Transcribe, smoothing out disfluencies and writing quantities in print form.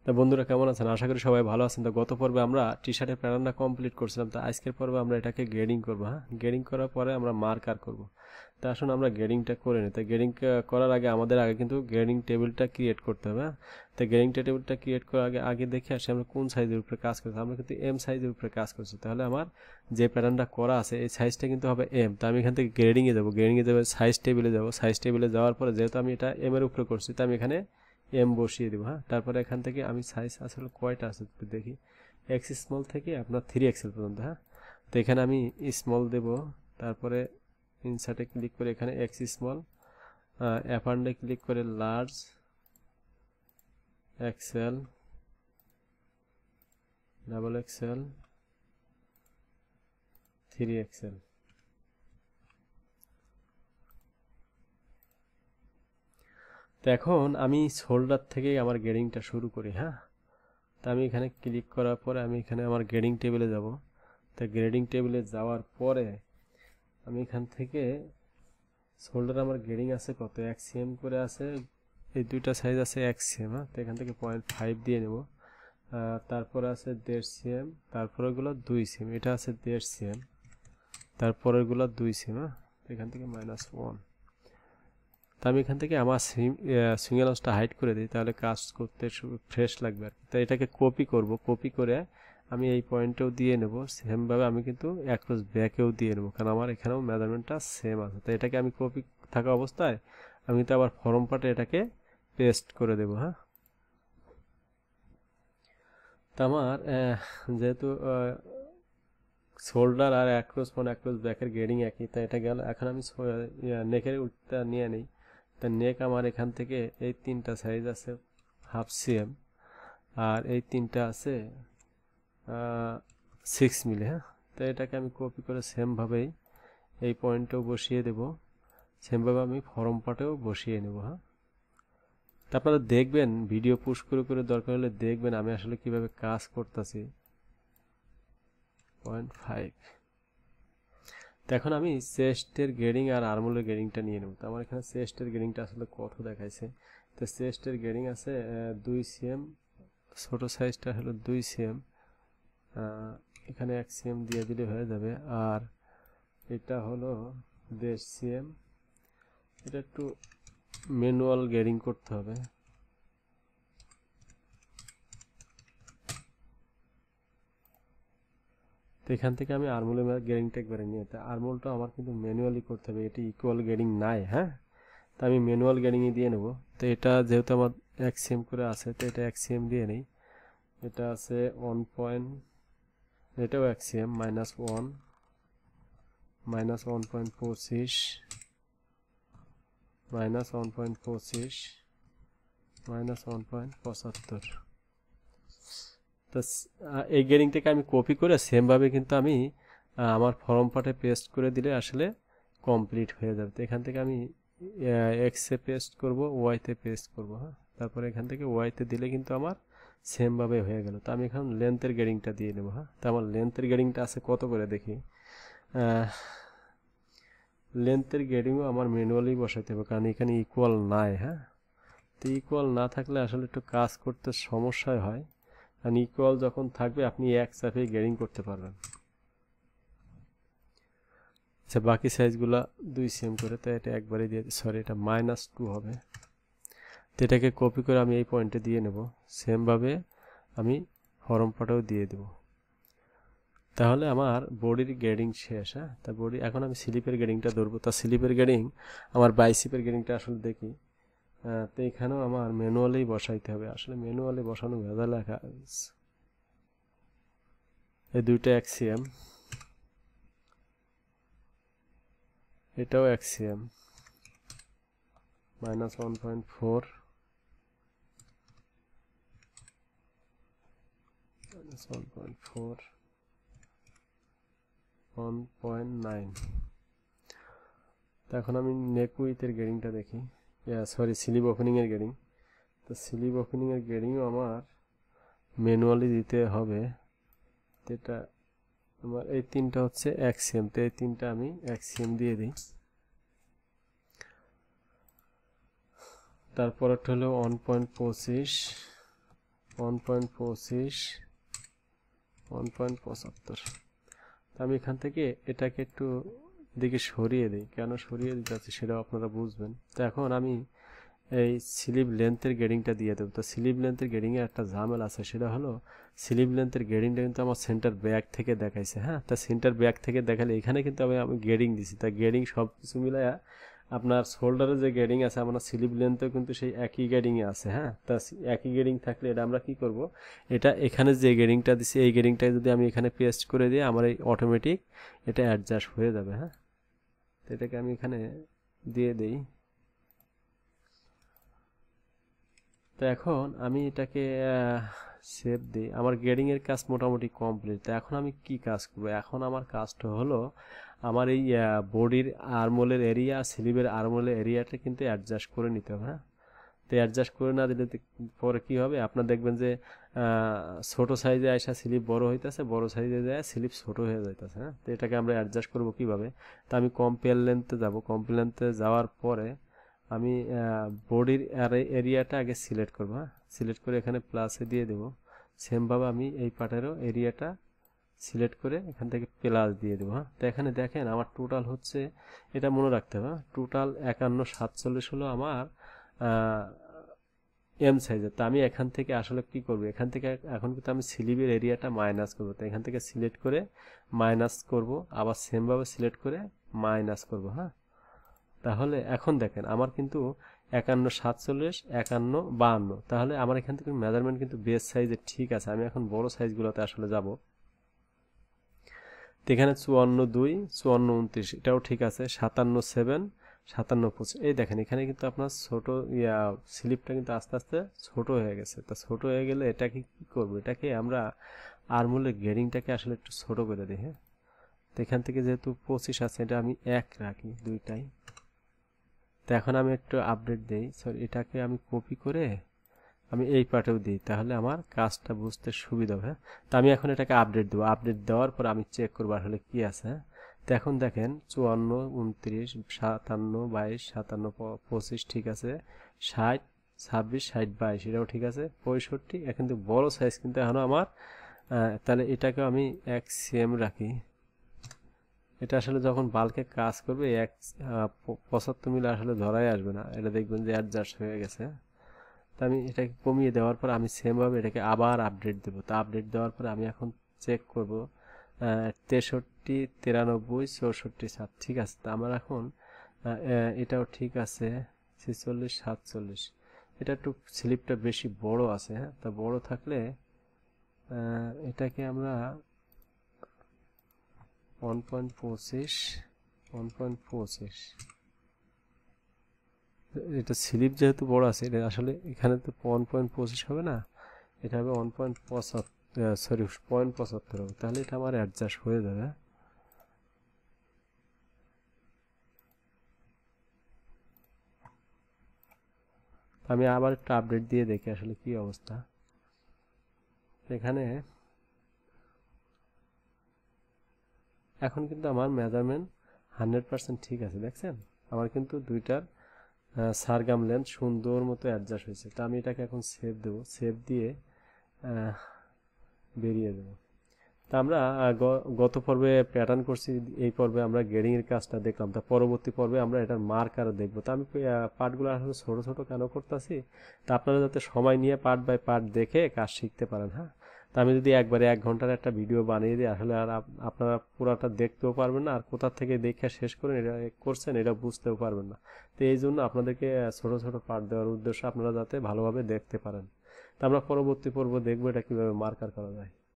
তা বন্ধুরা কেমন আছেন? আশা করি সবাই ভালো আছেন। তো গত পর্বে আমরা টি শার্টের প্যাটার্নটা কমপ্লিট করছিলাম। তো আজকের পর্বে আমরা এটাকে গ্রেডিং করবো। হ্যাঁ, গ্রেডিং করার পরে আমরা মার্কার করব। তা আসুন আমরা গ্রেডিংটা করে নিই। তো গ্রেডিং করার আগে আমাদের আগে কিন্তু গ্রেডিং টেবিলটা ক্রিয়েট করতে হবে। হ্যাঁ, তো গ্রেডিং টেবিলটা ক্রিয়েট করার আগে আগে দেখে আসি আমরা কোন সাইজের উপরে কাজ করছি। আমরা কিন্তু এম সাইজের উপরে কাজ করছি। তাহলে আমার যে প্যাটার্নটা করা আছে এই সাইজটা কিন্তু হবে এম। তো আমি এখান থেকে গ্রেডিংয়ে যাবো, গ্রেডিংয়ে যাবো সাইজ টেবিলে যাবো, সাইজ টেবিলে যাওয়ার পরে যেহেতু আমি এটা এম এর উপরে করছি তো আমি এখানে এম বসিয়ে দেবো। হ্যাঁ, তারপরে এখান থেকে আমি সাইজ আসলে কয়টা আছে একটু দেখি। এক্স স্মল থেকে আপনার 3XL পর্যন্ত। হ্যাঁ, তো এখানে আমি স্মল দেব। তারপরে ইনসার্টে ক্লিক করে এখানে এক্স স্মল, অ্যাপান্ডে ক্লিক করে large, XL, double XL, 3XL। তো এখন আমি শোল্ডার থেকেই আমার গ্রেডিংটা শুরু করি। হ্যাঁ, তা আমি এখানে ক্লিক করার পরে আমি এখানে আমার গ্রেডিং টেবিলে যাব। তো গ্রেডিং টেবিলে যাওয়ার পরে আমি এখান থেকে শোল্ডার আমার গ্রেডিং আছে কত, 1 cm করে আছে। এই দুইটা সাইজ আছে 1 cm। হ্যাঁ, তো এখান থেকে 0.5 দিয়ে নেব। তারপরে আছে 1.5 cm, তারপরেগুলো 2 cm, এটা আছে 1.5 cm, তারপরেরগুলো 2 cm। হ্যাঁ, তো এখান থেকে -1। তা আমি এখান থেকে আমার সিঙ্গেল আঁচটা হাইড করে দিই, তাহলে কাজ করতে ফ্রেশ লাগবে আর কি। তাই এটাকে কপি করব, কপি করে আমি এই পয়েন্টেও দিয়ে নেব। সেমভাবে আমি কিন্তু অ্যাক্রস ব্যাকেও দিয়ে নেব, কারণ আমার এখানেও মেজারমেন্টটা সেম আছে। তো এটাকে আমি কপি থাকা অবস্থায় আমি তো আবার ফরম পার্টে এটাকে পেস্ট করে দেব। হ্যাঁ, তা আমার যেহেতু শোল্ডার আর অ্যাক্রস ব্যাকের গ্রেডিং একই, তাই এটা গেল। এখন আমি নেকের উঠটা নিয়ে নিই। তা নেক আমার এখান থেকে এই তিনটা সাইজ আছে 1/2 cm, আর এই তিনটা আছে 6 মিলি। হ্যাঁ, তো এটাকে আমি কপি করে সেমভাবেই এই পয়েন্টেও বসিয়ে দেব, সেমভাবে আমি ফরম পার্টেও বসিয়ে নেব। হ্যাঁ, তা আপনারা দেখবেন, ভিডিও পুশ করে করে দরকার হলে দেখবেন আমি আসলে কিভাবে কাজ করতেছি। 0.5। তো এখন আমি চেস্টের গ্রেডিং আর আর্মহোলের গ্রেডিংটা নিয়ে নেব। তো আমার এখানে চেস্টের গ্রেডিংটা আসলে কত দেখাইছে। তো চেস্টের গ্রেডিং আছে 2 cm, ছোট সাইজটা হলো 2 cm। এখানে 1 cm দিয়ে দিলে হয়ে যাবে। আর এটা হলো 1.5 cm। এটা একটু ম্যানুয়াল গ্রেডিং করতে হবে। তো এখান থেকে আমি আর্মহোলের গ্রেডিংটা একবারে নিয়ে, তা আর্মহোলটা আমার কিন্তু ম্যানুয়ালি করতে হবে, এটি ইকুয়াল গ্রেডিং নাই। হ্যাঁ, তো আমি ম্যানুয়াল গ্রেডিংয়ে দিয়ে নেব। তো এটা যেহেতু আমার 1 cm করে আছে, তো এটা 1 cm দিয়ে নেই। এটা আছে 1. এটাও 1 cm, -1, -1.25, -1.25, -1.75। তো এই গ্রেডিংটাকে আমি কপি করে সেমভাবে কিন্তু আমি আমার ফর্ম পার্টে পেস্ট করে দিলে আসলে কমপ্লিট হয়ে যাবে। তো এখান থেকে আমি এক্সে পেস্ট করব, ওয়াইতে পেস্ট করব। হ্যাঁ, তারপরে এখান থেকে ওয়াইতে দিলে কিন্তু আমার সেমভাবে হয়ে গেল। তো আমি এখন লেন্থের গ্রেডিংটা দিয়ে নেব। হ্যাঁ, তো আমার লেন্থের গ্রেডিংটা আছে কত করে দেখি। লেন্থের গ্রেডিংও আমার ম্যানুয়ালি বসাইতে হবে, কারণ এখানে ইকুয়াল নাই। হ্যাঁ, তো ইকুয়াল না থাকলে আসলে একটু কাজ করতে সমস্যা হয়। আর ইকুয়াল যখন থাকবে আপনি এক চাপে গ্রেডিং করতে পারবেন। আচ্ছা, বাকি সাইজগুলো 2 cm করে, তো এটা একবারে দিয়ে, সরি এটা -2 হবে। তো এটাকে কপি করে আমি এই পয়েন্টে দিয়ে নেব। সেমভাবে আমি ফরম পার্টেও দিয়ে দেব। তাহলে আমার বডির গ্রেডিং শেষ। হ্যাঁ, তা বডি এখন আমি স্লিপের গ্রেডিংটা ধরবো। তা স্লিপের গ্রেডিং আমার বাইসিপের গ্রেডিংটা আসলে দেখি। তো এখানেও আমার ম্যানুয়ালি বসাইতে হবে, আসলে ম্যানুয়ালি বসানো ভেজাল লেখা। এই দুইটা 1 cm, এটাও 1 cm, -1.4, -1.4, 1.9। তো এখন আমি নেক উইথের গ্রেডিংটা দেখি, সরি স্লিভ ওপেনিংয়ের গ্রেডিং। তো স্লিভ ওপেনিংয়ের গ্রেডিংও আমার ম্যানুয়ালি দিতে হবে। তো এটা আমার এই তিনটা হচ্ছে 1 cm, তো এই তিনটা আমি 1 cm দিয়ে দিই। তারপরটা হলো 1.25, 1.25 1.75। আমি এখান থেকে এটাকে একটু দিকে সরিয়ে দিই, কেন সরিয়ে দিতে চাচ্ছি সেটাও আপনারা বুঝবেন। তো এখন আমি এই স্লিপ লেন্থের গ্রেডিংটা দিয়ে দেবো। তো স্লিপ লেন্থের গ্রেডিংয়ে একটা ঝামেলা আছে, সেটা হলো স্লিপ লেন্থের গ্রেডিংটা কিন্তু আমার সেন্টার ব্যাক থেকে দেখাইছে। হ্যাঁ, তা সেন্টার ব্যাক থেকে দেখালে এখানে কিন্তু আমি গ্রেডিং দিছি, তা গ্রেডিং সব কিছু মিলাইয়া আপনার শোল্ডারে যে গ্রেডিং আছে আমার স্লিপ লেন্থেও কিন্তু সেই একই গ্রেডিংয়ে আছে। হ্যাঁ, তা একই গ্রেডিং থাকলে এটা আমরা কি করব, এটা এখানে যে গ্রেডিংটা দিছি এই গ্রেডিংটা যদি আমি এখানে পেস্ট করে দিই আমার এই অটোমেটিক এটা অ্যাডজাস্ট হয়ে যাবে। হ্যাঁ, তো এটাকে আমি এখানে দিয়ে দিই। তো এখন আমি এটাকে সেভ দিই। আমার গ্রেডিংয়ের কাজ মোটামুটি কমপ্লিট। তো এখন আমি কি কাজ করব, এখন আমার কাজটা হলো আমার এই বডির আর্মোলের এরিয়া, স্লিভের আর্মোলের এরিয়াটা কিন্তু অ্যাডজাস্ট করে নিতে হবে। হ্যাঁ, তো অ্যাডজাস্ট করে না দিলে পরে কি হবে, আপনার দেখবেন যে ছোট সাইজে আসা স্লিপ বড় হইতেছে, বড় সাইজে যায় স্লিপ ছোট হয়ে যাইতেছে। হ্যাঁ, তো এটাকে আমরা অ্যাডজাস্ট করব কিভাবে, তো আমি কম্পেয়ার লেন্থে যাব। কম্পেয়ার লেন্থে যাওয়ার পরে আমি বডির এরিয়াটা আগে সিলেক্ট করব। হ্যাঁ, সিলেক্ট করে এখানে প্লাসে দিয়ে দেব। সেমভাবে আমি এই পার্টেরও এরিয়াটা সিলেক্ট করে এখান থেকে প্লাস দিয়ে দেবো। হ্যাঁ, তো এখানে দেখেন আমার টোটাল হচ্ছে, এটা মনে রাখতে হবে, টোটাল 5147 হলো আমার এম সাইজের। তো আমি এখান থেকে আসলে কি করব, এখান থেকে এখন কিন্তু আমি স্লিভের এরিয়াটা মাইনাস করব। তো এখান থেকে সিলেক্ট করে মাইনাস করব, আবার সেমভাবে সিলেক্ট করে মাইনাস করব। হ্যাঁ, তাহলে এখন দেখেন আমার কিন্তু 5147, 5152, তাহলে আমার এখান থেকে মেজারমেন্ট কিন্তু বেস সাইজে ঠিক আছে। আমি এখন বড় সাইজগুলোতে আসলে যাব। তো এখানে 54.2, 54.29 এটাও ঠিক আছে। 57.7, 57.25, এই দেখেন এখানে কিন্তু আপনার ছোট স্লিপটা কিন্তু আস্তে আস্তে ছোট হয়ে গেছে। তা ছোট হয়ে গেলে এটাকে কি করবো, এটাকে আমরা আর্মোলের গ্রেডিংটাকে আসলে একটু ছোট করে দিই। হ্যাঁ, তো এখান থেকে যেহেতু 25 আছে এটা আমি 1 রাখি দুইটাই। তো এখন আমি একটু আপডেট দিই, সরি এটাকে আমি কপি করে আমি এই পার্টেও দিই, তাহলে আমার কাজটা বুঝতে সুবিধা হবে। তো আমি এখন এটাকে আপডেট দেবো। আপডেট দেওয়ার পর আমি চেক করবো আসলে কি আছে। তো এখন দেখেন 54, 29, 57, 22, 57, 25 ঠিক আছে। 60, 26, 60, 22 এটাও ঠিক আছে। 65 কিন্তু বড় সাইজ কিন্তু এখনো আমার, তাহলে এটাকে আমি 1 cm রাখি। এটা আসলে যখন বাল্কে কাজ করবে 75 মিলি আসলে ধরাই আসবে না, এটা দেখবেন যে অ্যাডজাস্ট হয়ে গেছে। তো আমি এটাকে কমিয়ে দেওয়ার পর আমি সেমভাবে এটাকে আবার আপডেট দেবো। তো আপডেট দেওয়ার পরে আমি এখন চেক করব 63, 93, 64, 7 ঠিক আছে। তো আমার এখন এটাও ঠিক আছে। 46, 47, এটা একটু স্লিপটা বেশি বড় আছে। হ্যাঁ, তা বড় থাকলে এটাকে আমরা 1.25, 1.25, এটা স্লিপ যেহেতু বড় আছে এটা আসলে এখানে তো 1.25 হবে না, এটা হবে 1.75, সরি 0.75 হবে। তাহলে এটা আমার অ্যাডজাস্ট হয়ে যাবে। আমি আবার একটা আপডেট দিয়ে দেখি আসলে কি অবস্থা। এখানে এখন কিন্তু আমার মেজারমেন্ট 100% ঠিক আছে। দেখছেন আমার কিন্তু দুইটার সারগাম লেন্থ সুন্দর মতো অ্যাডজাস্ট হয়েছে। তো আমি এটাকে এখন সেভ দেবো। সেভ দিয়ে বেরিয়ে দেবো। তা আমরা গত পর্বে প্যাটার্ন করছি, এই পর্বে আমরা গ্রেডিংয়ের কাজটা দেখলাম। তা পরবর্তী পর্বে আমরা এটার মার্কার দেখবো। তা আমি পার্টগুলো আসলে ছোটো ছোটো কেন করতেছি, তা আপনারা যাতে সময় নিয়ে পার্ট বাই পার্ট দেখে কাজ শিখতে পারেন। হ্যাঁ, তা আমি যদি একবারে 1 ঘন্টার একটা ভিডিও বানিয়ে দিই আসলে আর আপনারা পুরাটা দেখতেও পারবেন না, আর কোথা থেকে দেখে শেষ করে এটা করছেন এটা বুঝতেও পারবেন না। তো এই জন্য আপনাদেরকে ছোটো ছোটো পার্ট দেওয়ার উদ্দেশ্য আপনারা যাতে ভালোভাবে দেখতে পারেন। তা আমরা পরবর্তী পর্ব দেখবো এটা কীভাবে মার্কার করা যায়।